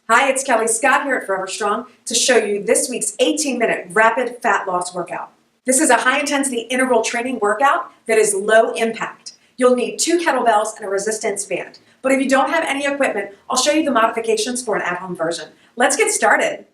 Hi, it's Kelly Scott here at ForeverStrong to show you this week's 18-minute rapid fat loss workout. This is a high-intensity interval training workout that is low impact. You'll need 2 kettlebells and a resistance band. But if you don't have any equipment, I'll show you the modifications for an at-home version. Let's get started.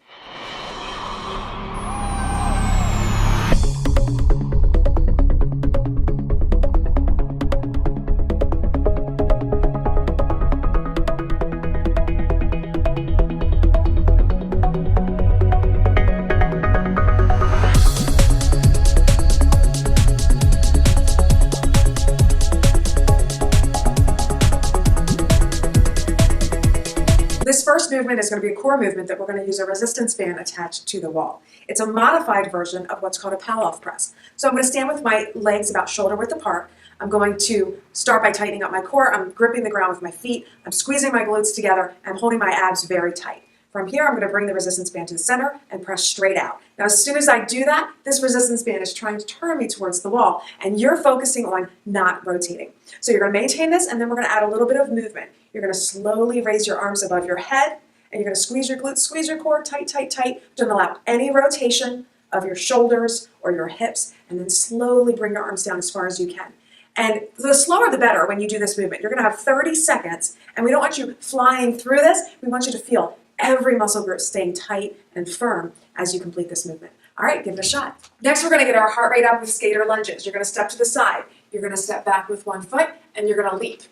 This first movement is going to be a core movement that we're going to use a resistance band attached to the wall. It's a modified version of what's called a Palloff press. So I'm going to stand with my legs about shoulder width apart. I'm going to start by tightening up my core. I'm gripping the ground with my feet. I'm squeezing my glutes together. I'm holding my abs very tight. From here, I'm going to bring the resistance band to the center and press straight out. Now, as soon as I do that, this resistance band is trying to turn me towards the wall, and you're focusing on not rotating. So you're going to maintain this, and then we're going to add a little bit of movement. You're going to slowly raise your arms above your head, and you're going to squeeze your glutes, squeeze your core, tight, tight, tight. Don't allow any rotation of your shoulders or your hips, and then slowly bring your arms down as far as you can. And the slower the better when you do this movement. You're going to have 30 seconds, and we don't want you flying through this. We want you to feel every muscle group staying tight and firm as you complete this movement. All right, give it a shot. Next, we're going to get our heart rate up with skater lunges. You're going to step to the side. You're going to step back with one foot, and you're going to leap.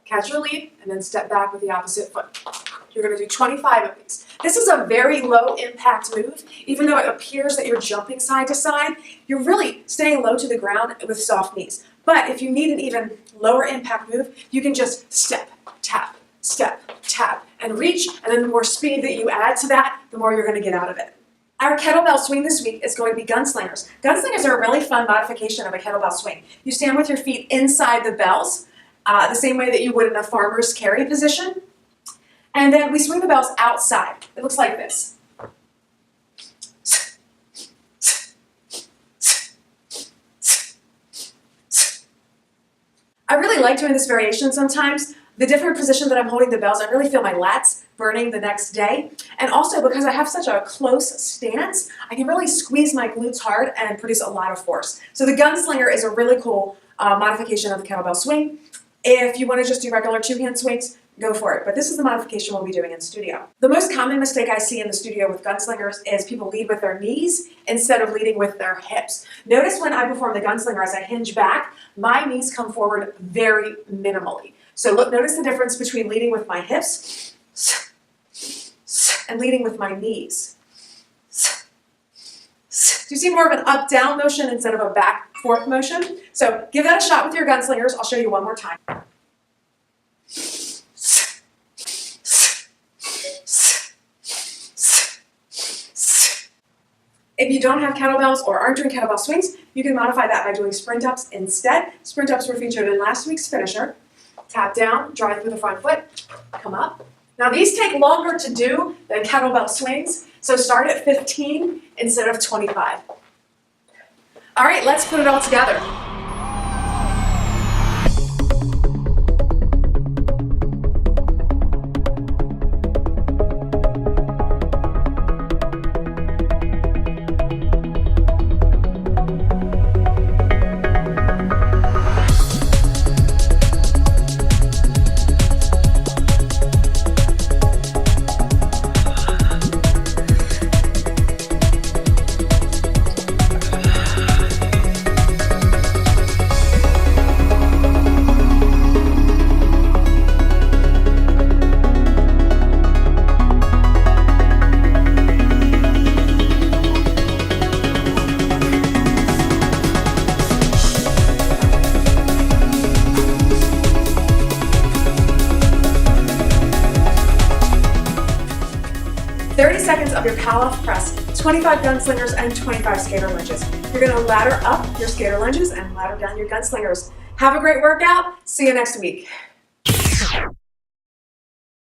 Catch your leap, and then step back with the opposite foot. You're going to do 25 of these. This is a very low impact move. Even though it appears that you're jumping side to side, you're really staying low to the ground with soft knees. But if you need an even lower impact move, you can just step, tap, and reach, and then the more speed that you add to that, the more you're going to get out of it. Our kettlebell swing this week is going to be Gunslingers. Gunslingers are a really fun modification of a kettlebell swing. You stand with your feet inside the bells, the same way that you would in a farmer's carry position, and then we swing the bells outside. It looks like this. I really like doing this variation sometimes. The different position that I'm holding the bells, I really feel my lats burning the next day. And also because I have such a close stance, I can really squeeze my glutes hard and produce a lot of force. So the Gunslinger is a really cool modification of the kettlebell swing. If you want to just do regular 2-hand swings, go for it. But this is the modification we'll be doing in studio. The most common mistake I see in the studio with Gunslingers is people lead with their knees instead of leading with their hips. Notice when I perform the Gunslinger, as I hinge back, my knees come forward very minimally. So look, notice the difference between leading with my hips and leading with my knees. Do you see more of an up-down motion instead of a back-forth motion? So give that a shot with your Gunslingers. I'll show you one more time. If you don't have kettlebells or aren't doing kettlebell swings, you can modify that by doing sprint ups instead. Sprint ups were featured in last week's finisher. Tap down, drive through the front foot, come up. Now these take longer to do than kettlebell swings, so start at 15 instead of 25. All right, let's put it all together. Seconds of your Palloff press, 25 Gunslingers and 25 skater lunges. You're going to ladder up your skater lunges and ladder down your Gunslingers. Have a great workout. See you next week.